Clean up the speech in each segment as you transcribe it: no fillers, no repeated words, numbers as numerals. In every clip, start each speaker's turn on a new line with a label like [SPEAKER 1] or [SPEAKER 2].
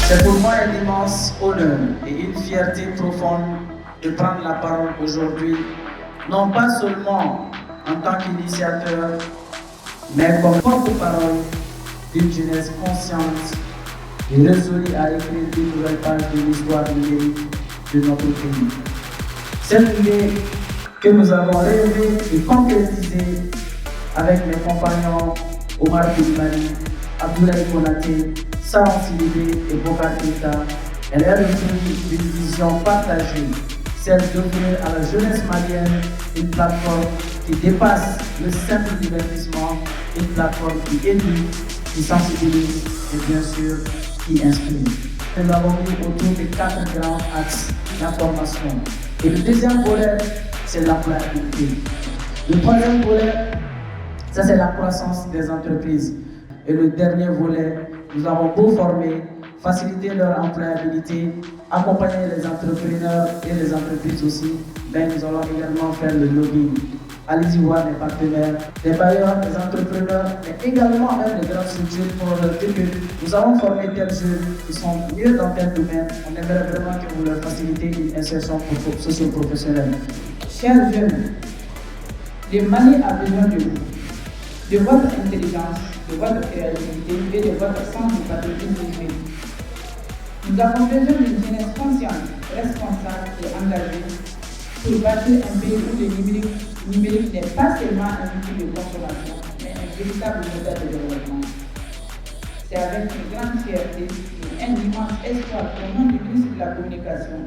[SPEAKER 1] C'est pour moi un immense honneur et une fierté profonde de prendre la parole aujourd'hui, non pas seulement en tant qu'initiateur, mais comme porte-parole d'une jeunesse consciente et résolue à écrire une nouvelle page de l'histoire numérique de notre pays. Cette idée que nous avons rêvée et concrétisée avec mes compagnons Omar Koulibaly, Abdoulaye Konaté, Saran Sidibé et Bokar Keïta, elle est le fruit d'une vision partagée, celle d'offrir à la jeunesse malienne une plateforme qui dépasse le simple divertissement, une plateforme qui éduque, qui sensibilise et bien sûr qui inspire. Nous l'avons mis autour des 4 grands axes d'information. Et le deuxième volet, c'est l'employabilité. Le troisième volet, ça c'est la croissance des entreprises. Et le dernier volet, nous avons beau former, faciliter leur employabilité, accompagner les entrepreneurs et les entreprises aussi, mais nous allons également faire le lobbying. Allez-y voir les partenaires, les bailleurs, les entrepreneurs, mais également même les grandes structures pour leur dire que nous avons formé tels jeunes qui sont mieux dans tel domaine. On aimerait vraiment que vous leur facilitez une insertion socio-professionnelle.
[SPEAKER 2] Chers jeunes, le Mali a besoin de vous, de votre intelligence, de votre créativité et de votre sens du patriotisme numérique. Nous avons besoin d'une jeunesse consciente, responsable et engagée pour bâtir un pays où le numérique n'est pas seulement un outil de consommation, mais un véritable moteur de développement. C'est avec une grande fierté et un immense espoir au nom du ministre de la Communication,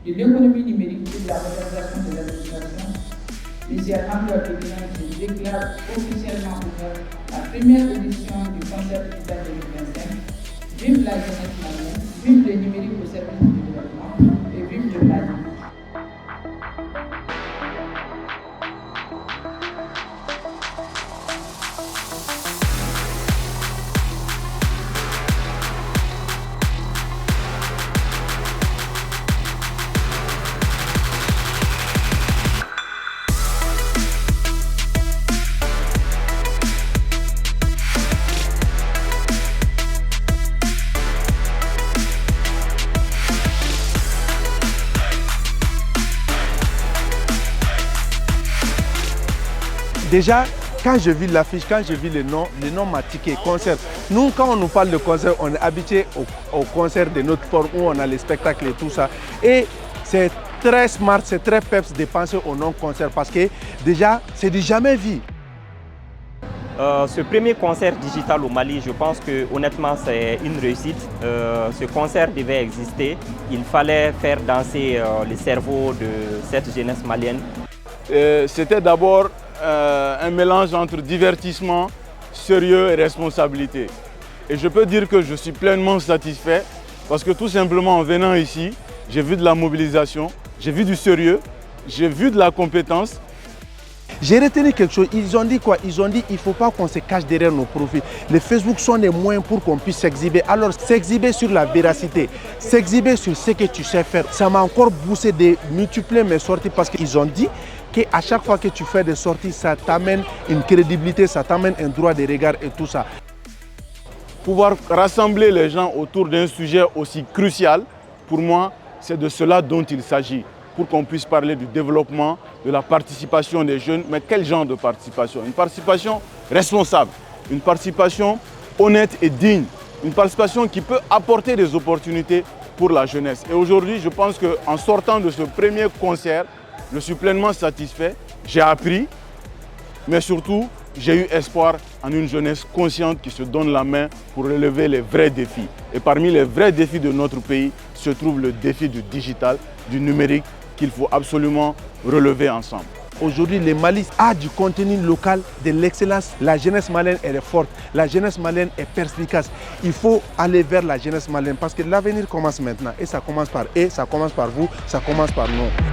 [SPEAKER 2] de l'économie numérique et de la modernisation de l'administration, M. Amadou Abdelkinan qui déclare officiellement ouverte la première édition du concert digital 2025. Vive la jeunesse malienne, vive le numérique au service du développement et vive le Mali.
[SPEAKER 3] Déjà, quand je vis l'affiche, quand je vis le nom m'a tiqué, concert. Nous, quand on nous parle de concert, on est habitué au concert de notre forme où on a les spectacles et tout ça. Et c'est très smart, c'est très peps de penser au non-concert parce que déjà, c'est du jamais vu.
[SPEAKER 4] Ce premier concert digital au Mali, je pense que honnêtement c'est une réussite. Ce concert devait exister. Il fallait faire danser le cerveau de cette jeunesse malienne.
[SPEAKER 5] C'était d'abord un mélange entre divertissement, sérieux et responsabilité. Et je peux dire que je suis pleinement satisfait parce que tout simplement en venant ici, j'ai vu de la mobilisation, j'ai vu du sérieux, j'ai vu de la compétence.
[SPEAKER 3] J'ai retenu quelque chose, ils ont dit quoi? Ils ont dit qu'il ne faut pas qu'on se cache derrière nos profils. Les Facebook sont des moyens pour qu'on puisse s'exhiber. Alors s'exhiber sur la véracité, s'exhiber sur ce que tu sais faire. Ça m'a encore poussé de multiplier mes sorties parce qu'ils ont dit qu'à chaque fois que tu fais des sorties, ça t'amène une crédibilité, ça t'amène un droit de regard et tout ça.
[SPEAKER 5] Pouvoir rassembler les gens autour d'un sujet aussi crucial, pour moi, c'est de cela dont il s'agit. Pour qu'on puisse parler du développement, de la participation des jeunes. Mais quel genre de participation? Une participation responsable, une participation honnête et digne, une participation qui peut apporter des opportunités pour la jeunesse. Et aujourd'hui, je pense qu'en sortant de ce premier concert, je suis pleinement satisfait, j'ai appris, mais surtout, j'ai eu espoir en une jeunesse consciente qui se donne la main pour relever les vrais défis. Et parmi les vrais défis de notre pays se trouve le défi du digital, du numérique, qu'il faut absolument relever ensemble.
[SPEAKER 3] Aujourd'hui, le Mali a du contenu local, de l'excellence. La jeunesse malienne elle est forte, la jeunesse malienne est perspicace. Il faut aller vers la jeunesse malienne parce que l'avenir commence maintenant. Et ça commence par vous, ça commence par nous.